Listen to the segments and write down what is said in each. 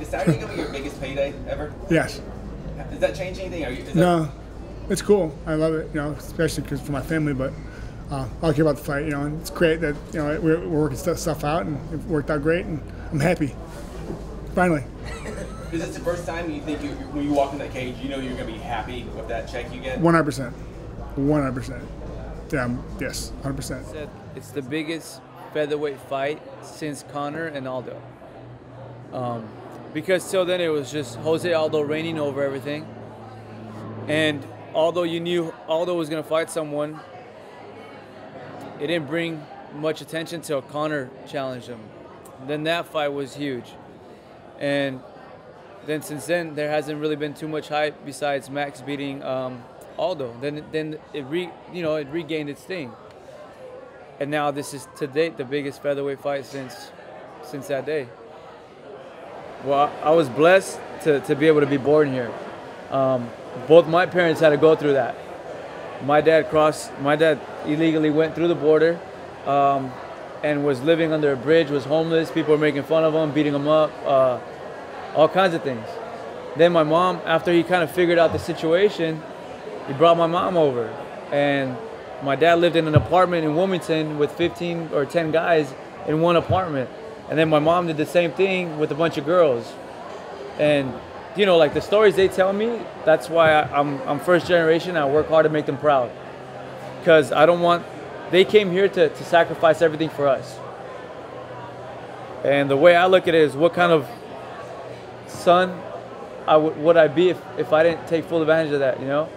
Is Saturday gonna be your biggest payday ever? Yes. Does that change anything? No, it's cool. I love it. You know, especially because for my family. But I don't care about the fight. You know, and it's great that we're working stuff out and it worked out great, and I'm happy. Finally. Is this the first time you think when you walk in that cage, you know you're gonna be happy with that check you get? 100%. 100%. Yeah. Yes. 100%. It's the biggest featherweight fight since Conor and Aldo. Because till then it was just Jose Aldo reigning over everything. And although you knew Aldo was going to fight someone, it didn't bring much attention till Conor challenged him. Then that fight was huge. And then since then, there hasn't really been too much hype besides Max beating Aldo. Then it regained its sting. And now this is, to date, the biggest featherweight fight since that day. Well, I was blessed to be able to be born here. Both my parents had to go through that. My dad illegally went through the border and was living under a bridge, was homeless. People were making fun of him, beating him up, all kinds of things. Then my mom, after he kind of figured out the situation, he brought my mom over. And my dad lived in an apartment in Wilmington with 15 or 10 guys in one apartment. And then my mom did the same thing with a bunch of girls. And, you know, like the stories they tell me, that's why I'm first generation. I work hard to make them proud. Because they came here to sacrifice everything for us. And the way I look at it is, what kind of son would I be if I didn't take full advantage of that, you know?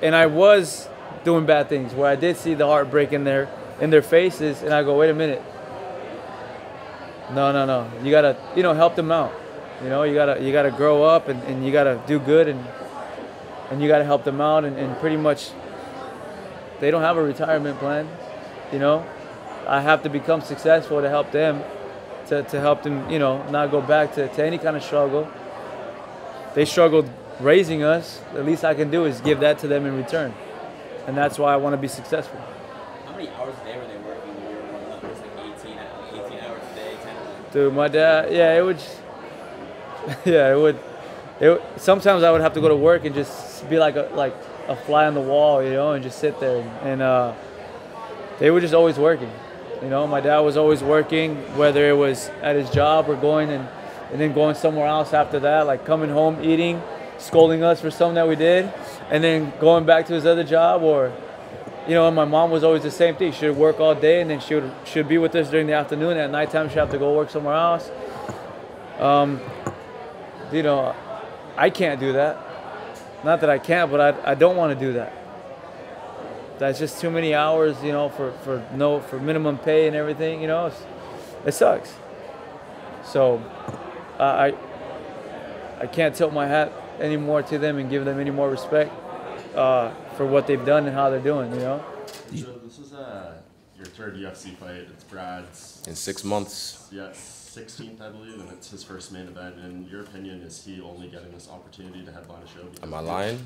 And I was doing bad things where I did see the heartbreak in their faces, and I go, wait a minute. No. You gotta, help them out. You know, you gotta grow up and you gotta do good and you gotta help them out and pretty much they don't have a retirement plan. You know, I have to become successful to help them, to help them, not go back to any kind of struggle. They struggled raising us. The least I can do is give that to them in return. And that's why I want to be successful. How many hours a day were they working when you were growing up? It was like 18 hours a day, 10 hours? Dude, my dad, it would. Sometimes I would have to go to work and just be like a fly on the wall, and just sit there. And they were just always working. My dad was always working, whether it was at his job or going and then going somewhere else after that, like coming home, eating, scolding us for something that we did, and then going back to his other job. Or, and my mom was always the same thing. She would work all day, and then she would be with us during the afternoon. At nighttime, she'd have to go work somewhere else. I can't do that. Not that I can't, but I don't want to do that. That's just too many hours, for minimum pay and everything. It sucks. So I can't tilt my hat anymore to them and give them any more respect for what they've done and how they're doing. So this is your third UFC fight. It's Brad's in 6 months. Yes. 16th, I believe, and it's his first main event. In your opinion, is he only getting this opportunity to headline a show? Am I lying?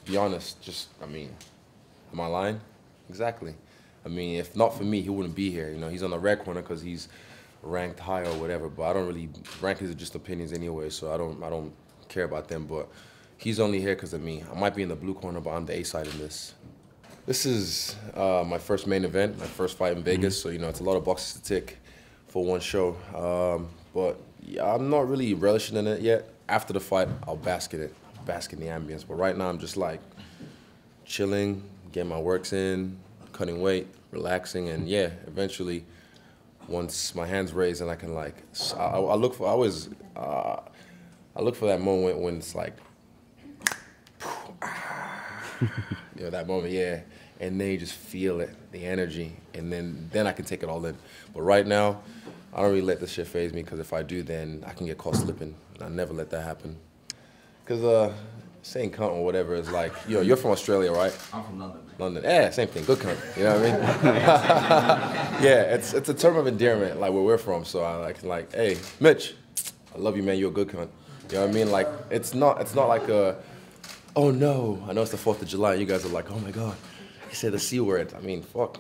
Be honest. Am I lying? Exactly. If not for me, he wouldn't be here. He's on the red corner because he's ranked high or whatever. But I don't really, rankings are just opinions anyway, so I don't care about them. But he's only here because of me. I might be in the blue corner, but I'm the A side in this. This is my first main event, my first fight in Vegas. So it's a lot of boxes to tick for one show, but yeah, I'm not really relishing in it yet. After the fight, I'll bask in the ambience. But right now, I'm just like chilling, getting my works in, cutting weight, relaxing, and yeah, eventually, once my hands raised and I can I look for that moment when it's like, that moment, yeah, and then you just feel it, the energy, and then I can take it all in. But right now, I don't really let this shit faze me, because if I do, then I can get caught slipping. And I never let that happen. Because saying cunt or whatever is like, you're from Australia, right? I'm from London. London, yeah, same thing, good cunt, you know what I mean? Yeah, it's a term of endearment, like where we're from, so I like, hey, Mitch, I love you, man, you're a good cunt. You know what I mean? Like, it's not like oh no, I know it's the 4th of July, and you guys are like, oh my God, he said the C word. Fuck,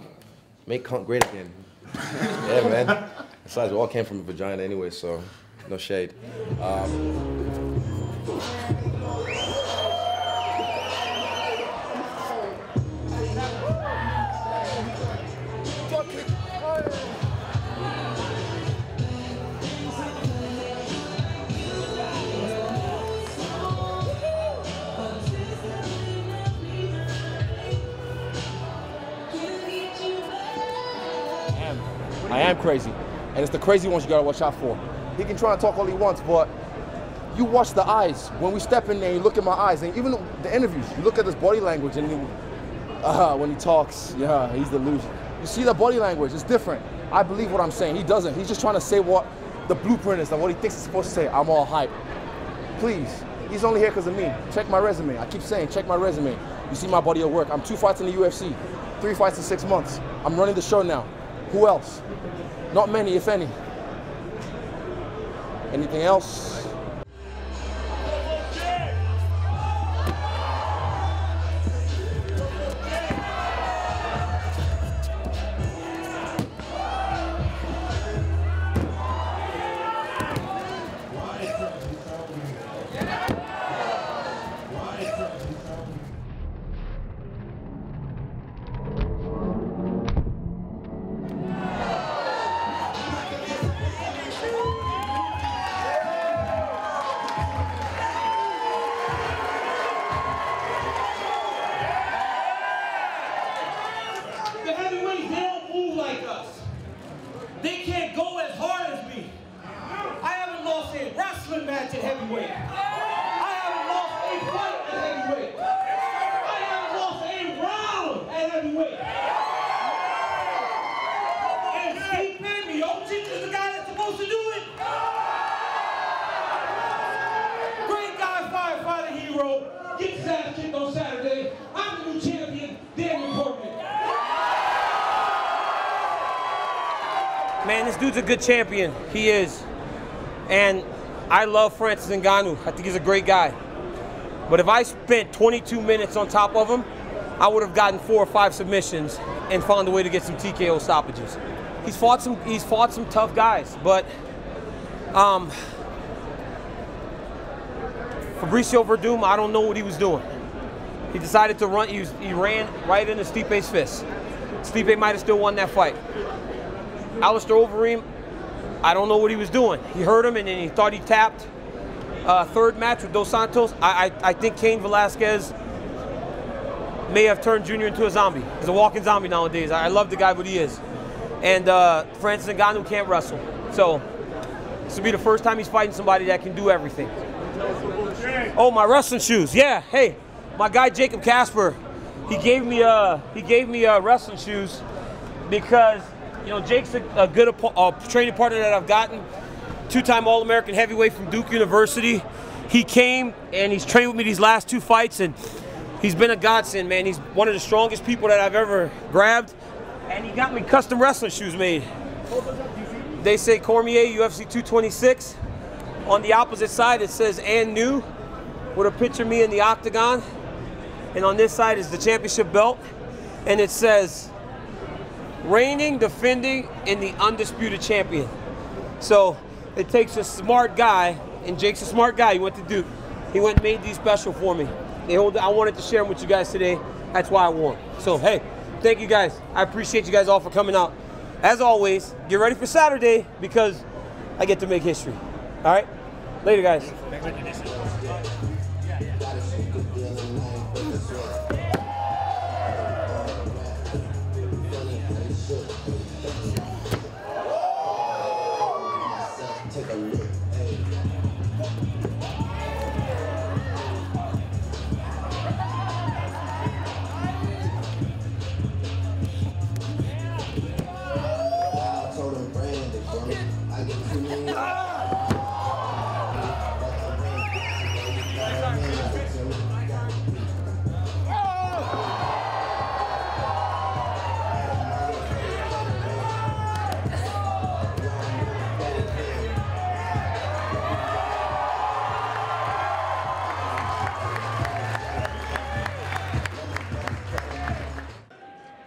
make cunt great again. Yeah, man. Besides, we all came from a vagina anyway, so no shade. I am crazy, and it's the crazy ones you gotta watch out for. He can try and talk all he wants, but you watch the eyes. When we step in there, you look at my eyes, and even the interviews, you look at his body language, and when he talks, yeah, he's the loser. You see the body language, it's different. I believe what I'm saying. He doesn't. He's just trying to say what the blueprint is, and what he thinks he's supposed to say. I'm all hype. Please, he's only here because of me. Check my resume. I keep saying, check my resume. You see my body of work. I'm 2 fights in the UFC, 3 fights in 6 months. I'm running the show now. Who else? Not many, if any. Anything else? Man, this dude's a good champion. He is. And I love Francis Ngannou. I think he's a great guy. But if I spent 22 minutes on top of him, I would have gotten 4 or 5 submissions and found a way to get some TKO stoppages. He's fought some tough guys, but Fabricio Verdum, I don't know what he was doing. He decided to run, he ran right into Stipe's fist. Stipe might have still won that fight. Alistair Overeem, I don't know what he was doing. He hurt him and then he thought he tapped. Third match with Dos Santos, I think Cain Velasquez may have turned Junior into a zombie. He's a walking zombie nowadays. I love the guy, but he is. And Francis Ngannou can't wrestle. So this will be the first time he's fighting somebody that can do everything. Oh, my wrestling shoes. Yeah, hey, my guy Jacob Casper, he gave me wrestling shoes because, you know, Jake's a good training partner that I've gotten. 2-time All-American heavyweight from Duke University. He came and he's trained with me these last 2 fights, and he's been a godsend, man. He's one of the strongest people that I've ever grabbed, and he got me custom wrestling shoes made. They say Cormier UFC 226. On the opposite side, it says "and new," with a picture of me in the octagon, and on this side is the championship belt, and it says reigning, defending, and the undisputed champion. So it takes a smart guy, and Jake's a smart guy. He went to Duke. He went and made these special for me. I wanted to share them with you guys today. That's why I won. So, hey, thank you guys. I appreciate you guys all for coming out. As always, get ready for Saturday because I get to make history. All right? Later, guys.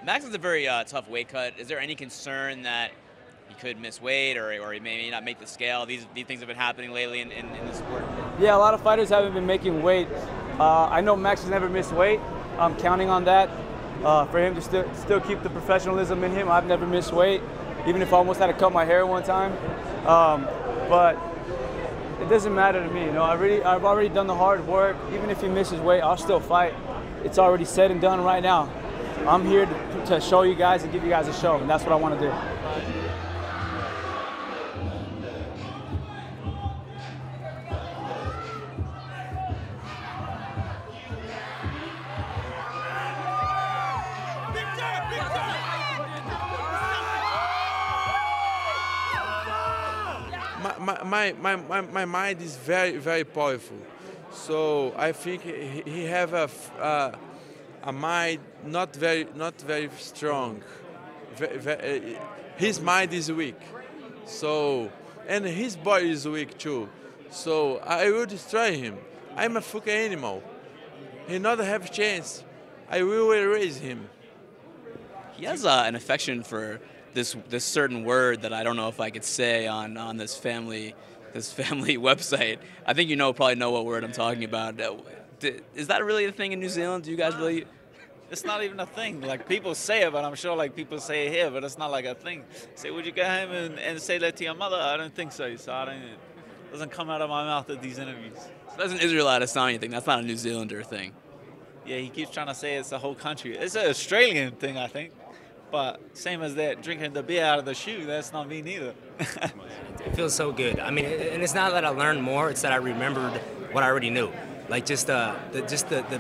Max is a very tough weight cut. Is there any concern that he could miss weight or he may not make the scale. These things have been happening lately in the sport. Yeah, a lot of fighters haven't been making weight. I know Max has never missed weight. I'm counting on that for him to still keep the professionalism in him. I've never missed weight, even if I almost had to cut my hair one time. But it doesn't matter to me. You know, I've already done the hard work. Even if he misses weight, I'll still fight. It's already said and done right now. I'm here to show you guys and give you guys a show, and that's what I want to do. My mind is very, very powerful. So I think he have a mind not very strong. His mind is weak. So, and his body is weak too. So I will destroy him. I'm a fucking animal. He not have a chance. I will erase him. He has an affection for this certain word that I don't know if I could say on this family website. I think probably know what word I'm talking about. Is that really a thing in New Zealand? Do you guys really? It's not even a thing. Like, people say it, but I'm sure like people say it here, but it's not like a thing. Say, would you go home and say that to your mother? I don't think so. So it doesn't come out of my mouth at these interviews. So that's an Israelite Estonian thing. That's not a New Zealander thing. Yeah, he keeps trying to say it's the whole country. It's an Australian thing, I think. But same as that drinking the beer out of the shoe, that's not me neither. It feels so good. I mean, and it's not that I learned more; it's that I remembered what I already knew. Like just the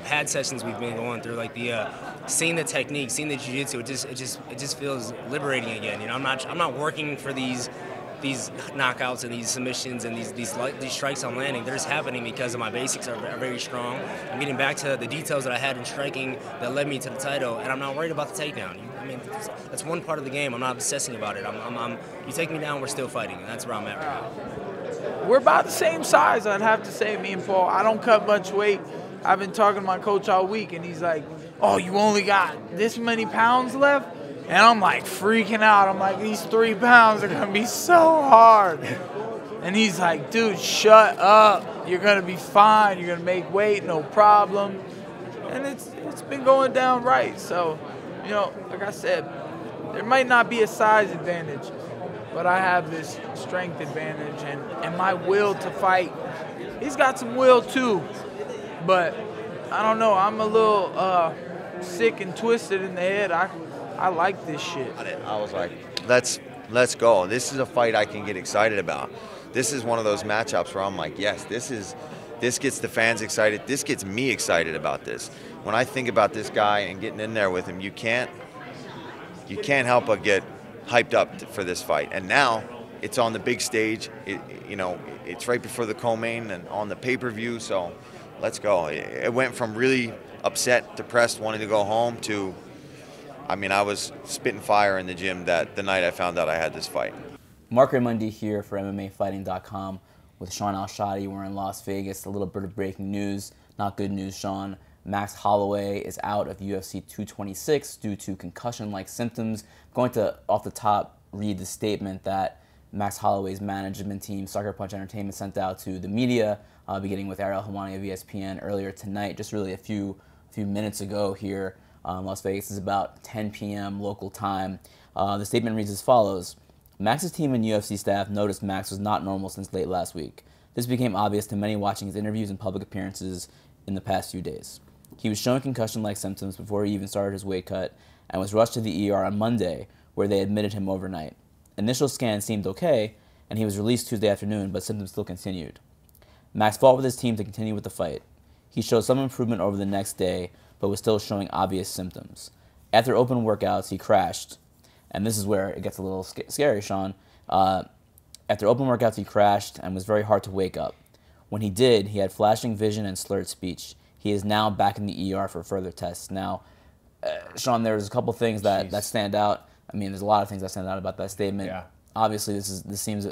pad sessions we've been going through, like seeing the technique, seeing the jiu-jitsu, it just feels liberating again. I'm not working for these knockouts and these submissions and these strikes I'm landing. They're just happening because of my basics are very strong. I'm getting back to the details that I had in striking that led me to the title, and I'm not worried about the takedown. I mean, that's one part of the game. I'm not obsessing about it. You take me down, we're still fighting, and that's where I'm at right now. We're about the same size, I'd have to say, me and Paul. I don't cut much weight. I've been talking to my coach all week, and he's like, oh, you only got this many pounds left? And I'm like freaking out. I'm like, these 3 pounds are going to be so hard. And he's like, dude, shut up. You're going to be fine. You're going to make weight, no problem. And it's been going down right. So, like I said, there might not be a size advantage, but I have this strength advantage and my will to fight. He's got some will too, but I don't know. I'm a little sick and twisted in the head. I like this shit. I was like, let's go. This is a fight I can get excited about. This is one of those matchups where I'm like, yes, this gets the fans excited. This gets me excited about this. When I think about this guy and getting in there with him, you can't help but get hyped up for this fight. And now it's on the big stage. It's right before the co-main and on the pay-per-view. So let's go. It went from really upset, depressed, wanting to go home to, I was spitting fire in the gym the night I found out I had this fight. Mark Raimondi here for MMAfighting.com with Shaun Al-Shadi. We're in Las Vegas. A little bit of breaking news. Not good news, Shaun. Max Holloway is out of UFC 226 due to concussion-like symptoms. I'm going to, off the top, read the statement that Max Holloway's management team, Sucker Punch Entertainment, sent out to the media, beginning with Ariel Helwani of ESPN earlier tonight, just really a few minutes ago here. Las Vegas is about 10 p.m. local time. The statement reads as follows. Max's team and UFC staff noticed Max was not normal since late last week. This became obvious to many watching his interviews and public appearances in the past few days. He was showing concussion-like symptoms before he even started his weight cut and was rushed to the ER on Monday, where they admitted him overnight. Initial scans seemed okay, and he was released Tuesday afternoon, but symptoms still continued. Max fought with his team to continue with the fight. He showed some improvement over the next day, but was still showing obvious symptoms. After open workouts, he crashed, and this is where it gets a little scary, Shaun. After open workouts, he crashed and was very hard to wake up. When he did, he had flashing vision and slurred speech. He is now back in the ER for further tests. Now, Shaun, there's a couple things that stand out. There's a lot of things that stand out about that statement. Yeah. Obviously, this seems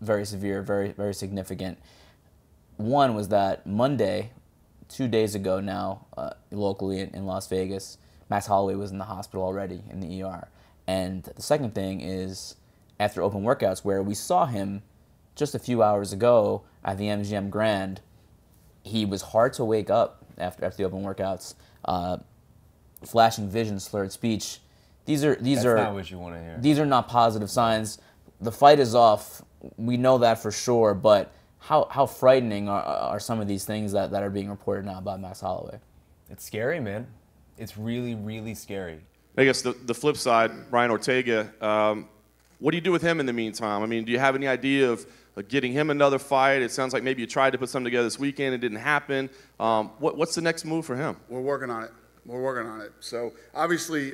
very severe, very, very significant. One was that Monday, 2 days ago now, locally in Las Vegas, Max Holloway was in the hospital already in the ER. And the second thing is, after open workouts, where we saw him just a few hours ago at the MGM Grand. He was hard to wake up after the open workouts, flashing vision, slurred speech. These are not what you want to hear. These are not positive signs. The fight is off. We know that for sure, but how frightening are some of these things that are being reported now about Max Holloway? It's scary, man. It's really, really scary. I guess the flip side, Brian Ortega, what do you do with him in the meantime? I mean, do you have any idea of getting him another fight? It sounds like maybe you tried to put something together this weekend. It didn't happen. What's the next move for him? We're working on it. We're working on it. So obviously,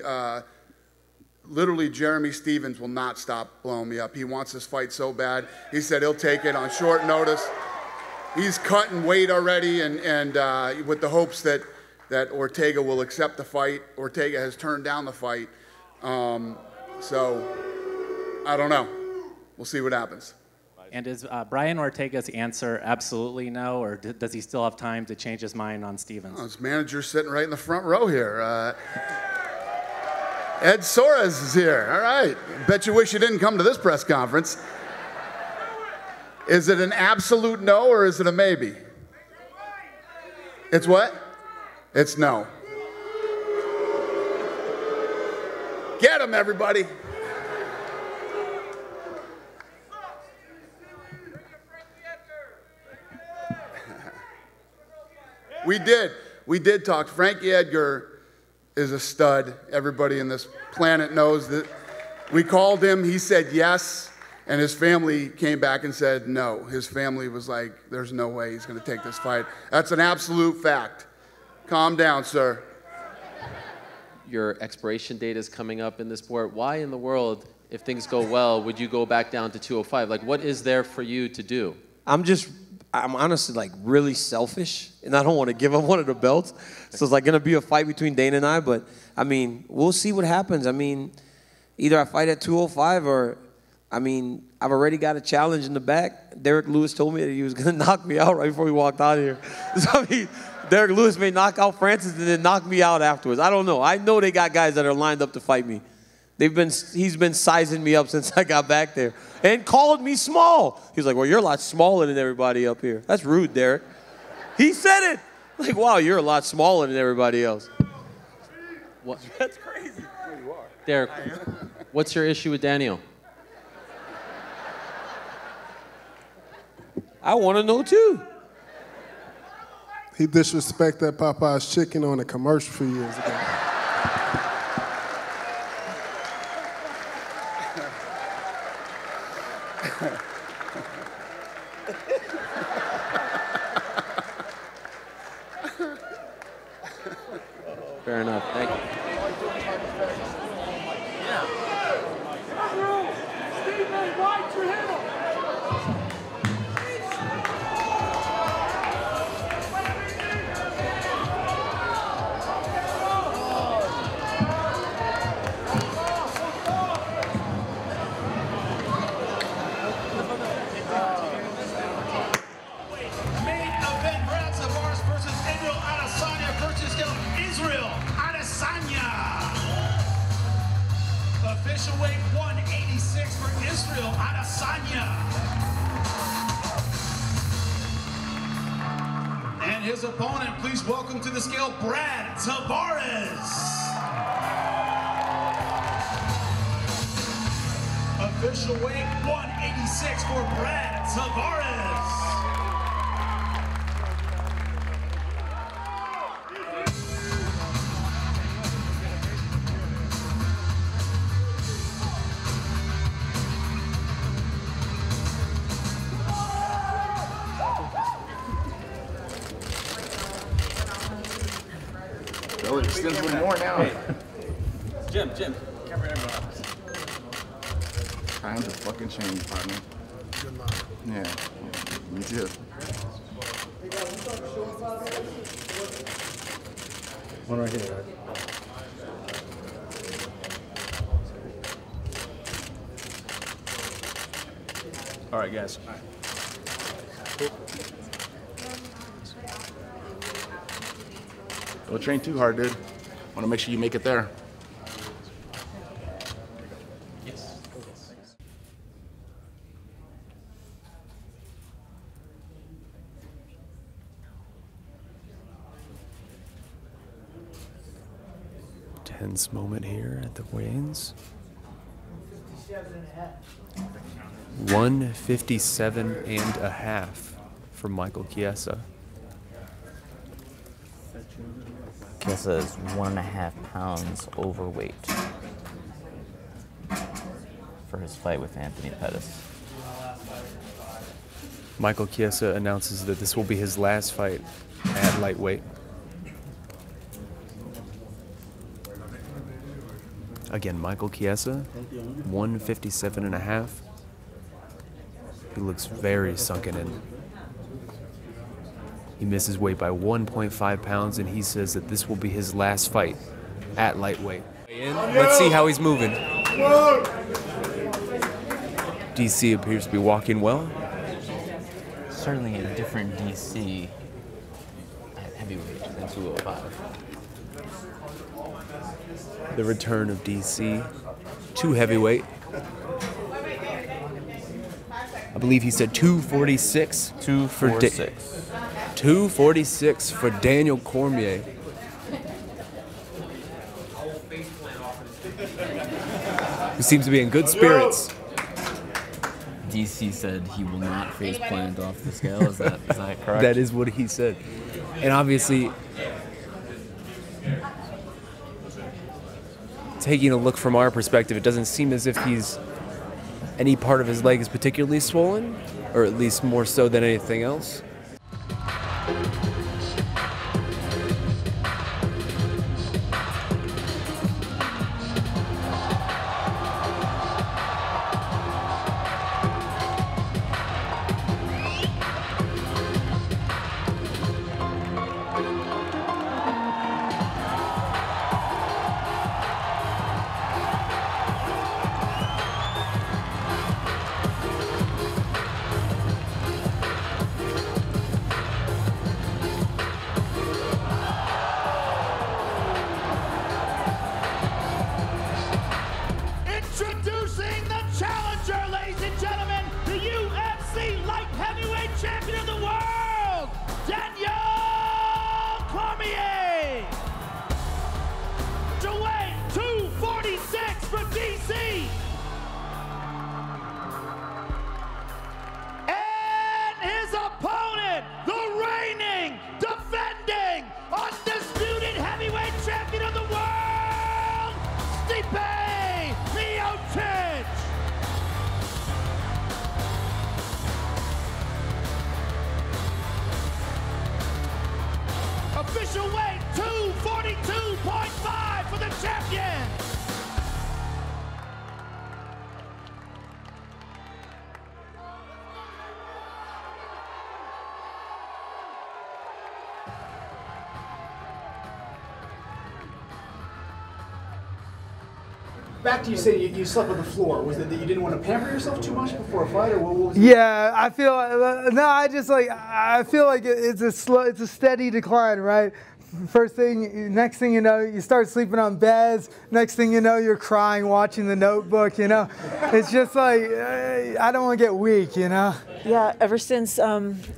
literally Jeremy Stevens will not stop blowing me up. He wants this fight so bad. He said he'll take it on short notice. He's cutting weight already, and with the hopes that Ortega will accept the fight. Ortega has turned down the fight. So I don't know. We'll see what happens. And is Brian Ortega's answer absolutely no, or does he still have time to change his mind on Stevens? His manager's sitting right in the front row here. Ed Soares is here. All right. Bet you wish you didn't come to this press conference. Is it an absolute no, or is it a maybe? It's what? It's no. Get him, everybody. We did talk. Frankie Edgar is a stud. Everybody in this planet knows that. We called him. He said yes, and his family came back and said no. His family was like, there's no way he's going to take this fight. That's an absolute fact. Calm down, sir. Your expiration date is coming up in this sport. Why in the world, if things go well, would you go back down to 205? Like, what is there for you to do? I'm honestly like really selfish, and I don't want to give up one of the belts. So it's like going to be a fight between Dana and I, but I mean, we'll see what happens. I mean, either I fight at 205 or, I mean, I've already got a challenge in the back. Derek Lewis told me that he was going to knock me out right before we walked out here. So I mean, Derek Lewis may knock out Francis and then knock me out afterwards. I don't know. I know they got guys that are lined up to fight me. He's been sizing me up since I got back there and called me small. He's like, well, you're a lot smaller than everybody up here. That's rude, Derek. He said it. Like, wow, you're a lot smaller than everybody else. What? That's crazy. You are. Derek, what's your issue with Daniel? I want to know too. He disrespected Popeye's chicken on a commercial a few years ago. Fair enough. Thank you. Official weight 186 for Israel Adesanya. And his opponent, please welcome to the scale, Brad Tavares. Official weight 186 for Brad Tavares. Oh, it extends with more now. Hey. Jim, cover everyone up. Times have fucking changed, partner. Yeah, me too. One right here, right? All right, guys. All right. Don't train too hard, dude. Want to make sure you make it there. Yes. Tense moment here at the weigh-ins. 157.5 for Michael Chiesa. Chiesa is 1.5 pounds overweight for his fight with Anthony Pettis. Michael Chiesa announces that this will be his last fight at lightweight. Again, Michael Chiesa, 157.5. He looks very sunken in. He misses weight by 1.5 pounds, and he says that this will be his last fight at lightweight. Let's see how he's moving. DC appears to be walking well. Certainly a different DC at heavyweight than 205. The return of DC to heavyweight. I believe he said 246. 246. 246 for Daniel Cormier. Who seems to be in good spirits. DC said he will not face plant off the scale. Is that correct? That is what he said. And obviously, taking a look from our perspective, it doesn't seem as if any part of his leg is particularly swollen, or at least more so than anything else. Introducing the challenger, ladies and gentlemen, the UFC light heavyweight champion of the world, Daniel Cormier. To weigh 246 from DC. And his opponent, the reigning, defending, undisputed heavyweight champion of the world, Stipe. Official weight 242.5 for the champion. Back to you saying you slept on the floor. Was it that you didn't want to pamper yourself too much before a fight, or what was it? Yeah, I feel I feel like it's a steady decline, right? Next thing you know, you start sleeping on beds. Next thing you know, you're crying watching The Notebook. You know, it's just like I don't want to get weak. You know. Yeah, ever since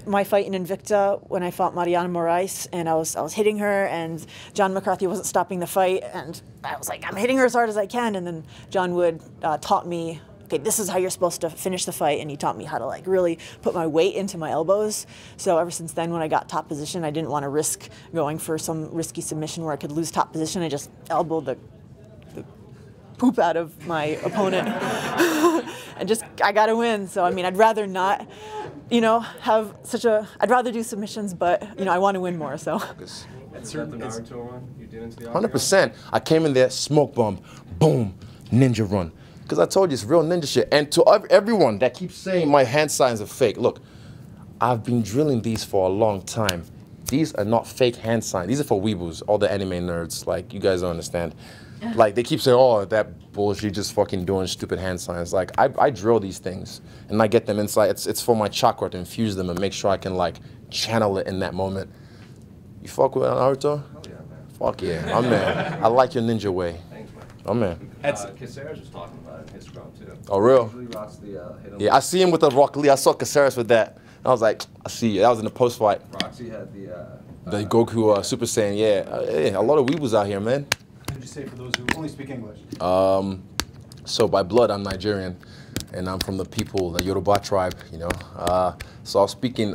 my fight in Invicta, when I fought Mariana Moraes, and I was hitting her, and John McCarthy wasn't stopping the fight, and I was like, I'm hitting her as hard as I can, and then John Wood taught me, okay, this is how you're supposed to finish the fight, and he taught me how to like really put my weight into my elbows. So ever since then, when I got top position, I didn't want to risk going for some risky submission where I could lose top position. I just elbowed the poop out of my opponent. And just, I got to win. So, I mean, I'd rather not, have I'd rather do submissions, but, I want to win more, so. Is that the Naruto run you did into the 100%. I came in there, smoke bomb, boom, ninja run. Because I told you, it's real ninja shit. And to everyone that keeps saying my hand signs are fake, look, I've been drilling these for a long time. These are not fake hand signs. These are for weeboos, all the anime nerds. Like, you guys don't understand. Like, they keep saying, oh, that bullshit, just fucking doing stupid hand signs. Like, I drill these things, and I get them inside. It's for my chakra to infuse them and make sure I can, like, channel it in that moment. You fuck with Naruto? Yeah, man. Fuck yeah. I'm man. I like your ninja way. Thanks, man. I'm man. Caceres was talking about it in his scrum, too. Oh, real? Usually rocks the, Yeah, I see him with the Rock Lee. I saw Caceres with that. I was like, I see you. That was in the post-fight. Roxy had the Goku Super Saiyan, yeah. A lot of weebles out here, man. Who'd you say say for those who only speak English? So by blood, I'm Nigerian, and I'm from the people, the Yoruba tribe, you know. So I was speaking,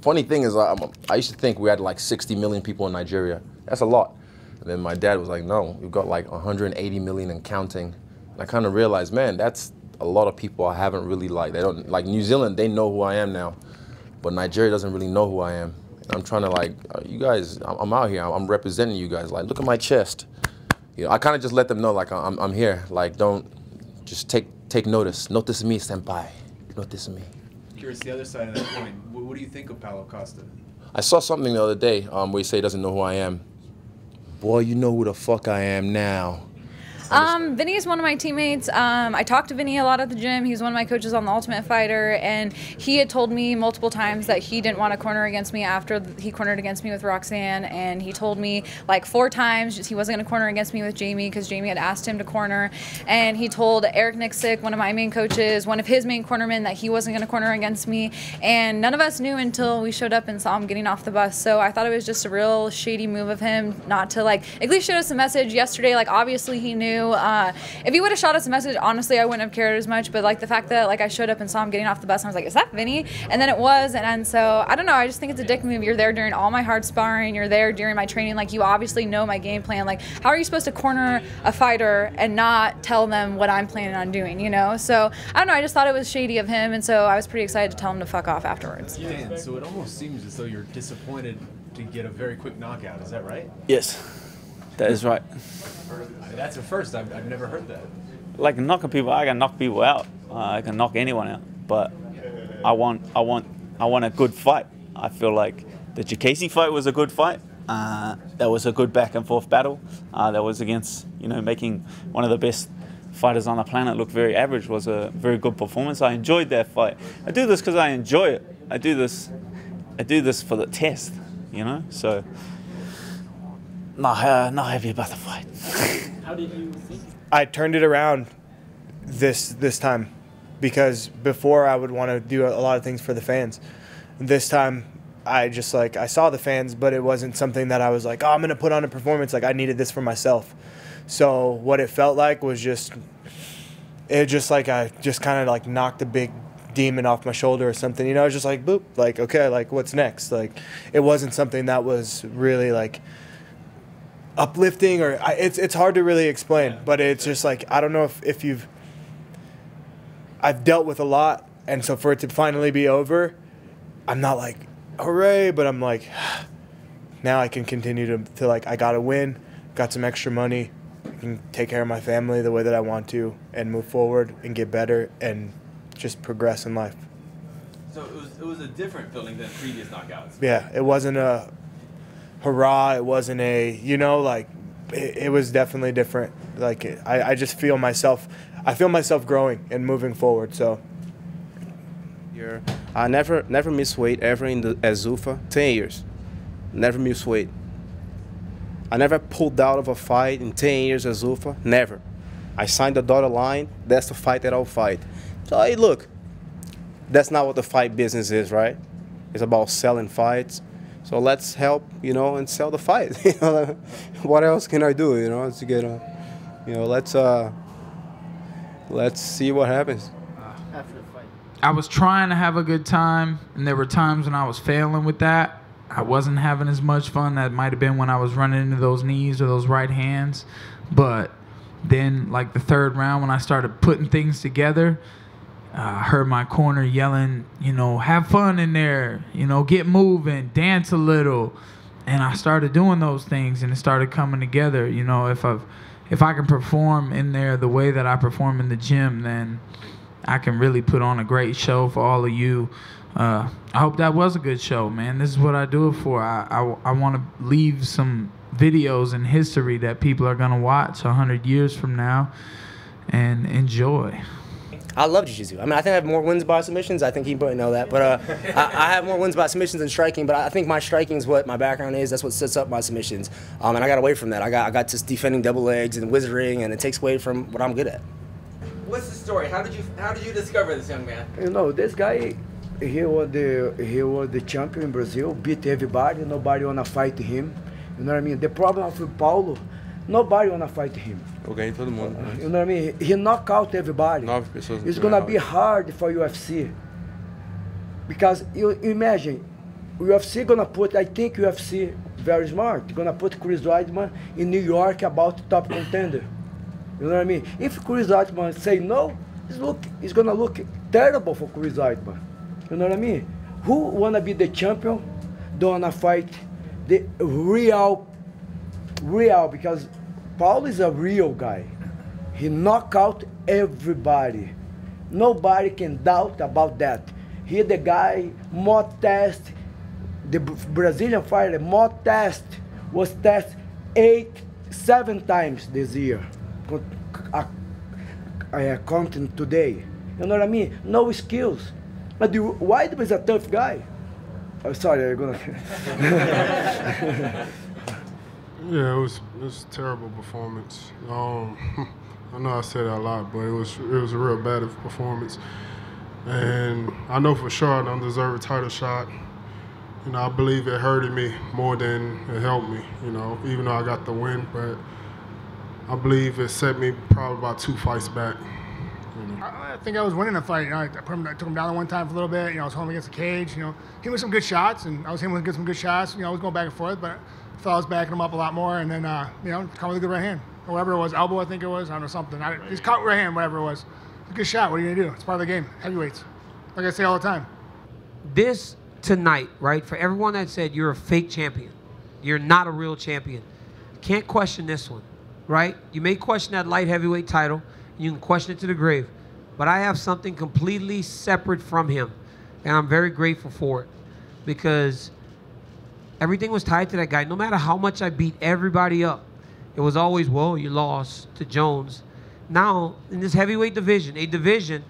funny thing is, I used to think we had like 60 million people in Nigeria. That's a lot. And then my dad was like, no, we've got like 180 million and counting. And I kind of realized, man, that's a lot of people I haven't really they don't, like New Zealand, they know who I am now. But Nigeria doesn't really know who I am. And I'm trying to you guys, I'm out here, I'm representing you guys. Like, look at my chest. You know, I kind of just let them know, like, I'm here. Like, don't, just take notice. Notice me, senpai. Notice me. Curious, the other side of that coin, what do you think of Paulo Costa? I saw something the other day where he said he doesn't know who I am. Boy, you know who the fuck I am now. Vinny is one of my teammates. I talked to Vinny a lot at the gym. He's one of my coaches on The Ultimate Fighter, and he had told me multiple times that he didn't want to corner against me after he cornered against me with Roxanne, and he told me like 4 times he wasn't going to corner against me with Jamie because Jamie had asked him to corner, and he told Eric Nixick, one of my main coaches, one of his main cornermen, that he wasn't going to corner against me, and none of us knew until we showed up and saw him getting off the bus. So I thought it was just a real shady move of him not to at least show us a message yesterday. Like, obviously he knew. If he would have shot us a message, honestly, I wouldn't have cared as much. But the fact that I showed up and saw him getting off the bus, and I was like, is that Vinny? And then it was, and so I don't know. I just think it's a dick move. You're there during all my hard sparring. You're there during my training. You obviously know my game plan. How are you supposed to corner a fighter and not tell them what I'm planning on doing? You know. So I don't know. I just thought it was shady of him, and so I was pretty excited to tell him to fuck off afterwards. Dan, so it almost seems as though you're disappointed to get a very quick knockout. Is that right? Yes, that is right. That's a first. I've never heard that. Knocking people, I can knock people out. I can knock anyone out. But I want a good fight. I feel like the Chiesa fight was a good fight. That was a good back and forth battle. That was against, making one of the best fighters on the planet look very average. Was a very good performance. I enjoyed that fight. I do this because I enjoy it. I do this for the test. So. Not happy about the fight. How did you think? I turned it around this time, because before I would want to do a lot of things for the fans. This time I just I saw the fans, but it wasn't something that I was like, oh, I'm gonna put on a performance. I needed this for myself. So what it felt like was I just kind of knocked a big demon off my shoulder or something. It was just boop, okay, what's next? It wasn't something that was really uplifting, or it's hard to really explain, but it's just I don't know if I've dealt with a lot, and so for it to finally be over, I'm not hooray, but I'm now I can continue to I gotta win, got some extra money, I can take care of my family the way that I want to, and move forward and get better and just progress in life. So it was a different feeling than previous knockouts. Yeah, it wasn't a hurrah, it wasn't a, it was definitely different. I just feel myself growing and moving forward, so. I never miss weight ever at Zuffa, 10 years. Never miss weight. I never pulled out of a fight in 10 years at Zuffa, never. I signed the dotted line, that's the fight that I'll fight. So hey, look, that's not what the fight business is, right? It's about selling fights. So let's help, and sell the fight. What else can I do, to get let's see what happens. After the fight, I was trying to have a good time, and there were times when I was failing with that. I wasn't having as much fun. That might have been when I was running into those knees or those right hands. But then, the 3rd round, when I started putting things together, I heard my corner yelling, have fun in there, get moving, dance a little. And I started doing those things, and it started coming together. If I can perform in there the way that I perform in the gym, then I can really put on a great show for all of you. I hope that was a good show, man. This is what I do it for. I want to leave some videos in history that people are going to watch 100 years from now and enjoy. I love jiu-jitsu. I think I have more wins by submissions. I think he probably know that. But I have more wins by submissions than striking. But I think my striking is what my background is. That's what sets up my submissions. And I got away from that. I got to defending double legs and wizarding, and it takes away from what I'm good at. What's the story? How did you discover this young man? This guy, he was the champion in Brazil. Beat everybody. Nobody wanna fight him. You know what I mean? The problem with Paulo, Nobody wanna fight him. Eu ganhei todo mundo. You know what I mean? He knock out everybody. 9 pessoas. It's gonna be hard for UFC. Because you imagine, UFC gonna put, I think UFC very smart, gonna put Chris Weidman in New York about top contender. You know what I mean? If Chris Weidman say no, it's gonna look terrible for Chris Weidman. You know what I mean? Who wanna be the champion? Don't wanna fight the real, because Paul is a real guy. He knock out everybody. Nobody can doubt about that. He the guy more test, the Brazilian fighter more test, was tested 7 times this year. Counting today. You know what I mean? No skills. But Weidman is a tough guy. Oh, sorry, I'm gonna. Yeah, it was a terrible performance. I know I said that a lot, but it was a real bad performance. And I know for sure I don't deserve a title shot. You know, I believe it hurted me more than it helped me, you know, even though I got the win, but I believe it set me probably about 2 fights back. You know. I think I was winning the fight. You know, I took him down one time for a little bit. You know, I was holding him against the cage. You know, he was some good shots, and I was hitting with some good shots. You know, I was going back and forth, but I felt I was backing him up a lot more. And then, you know, caught with a good right hand, or whatever it was, elbow I think it was, I don't know, something. He's caught with right hand, whatever it was. It's a good shot. What are you gonna do? It's part of the game. Heavyweights, like I say all the time. This tonight, right? For everyone that said you're a fake champion, you're not a real champion. Can't question this one, right? You may question that light heavyweight title. You can question it to the grave. But I have something completely separate from him, and I'm very grateful for it, because everything was tied to that guy. No matter how much I beat everybody up, it was always, well, you lost to Jones. Now, in this heavyweight division, a division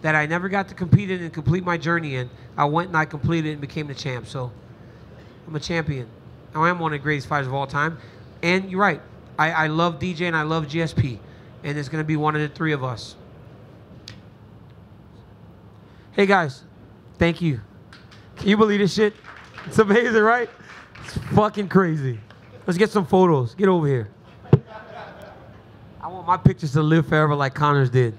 that I never got to compete in and complete my journey in, I went and I completed it and became the champ. So I'm a champion. I am one of the greatest fighters of all time. And you're right, I love DJ and I love GSP, and it's going to be one of the 3 of us. Hey guys, thank you. Can you believe this shit? It's amazing, right? It's fucking crazy. Let's get some photos. Get over here. I want my pictures to live forever like Connor's did.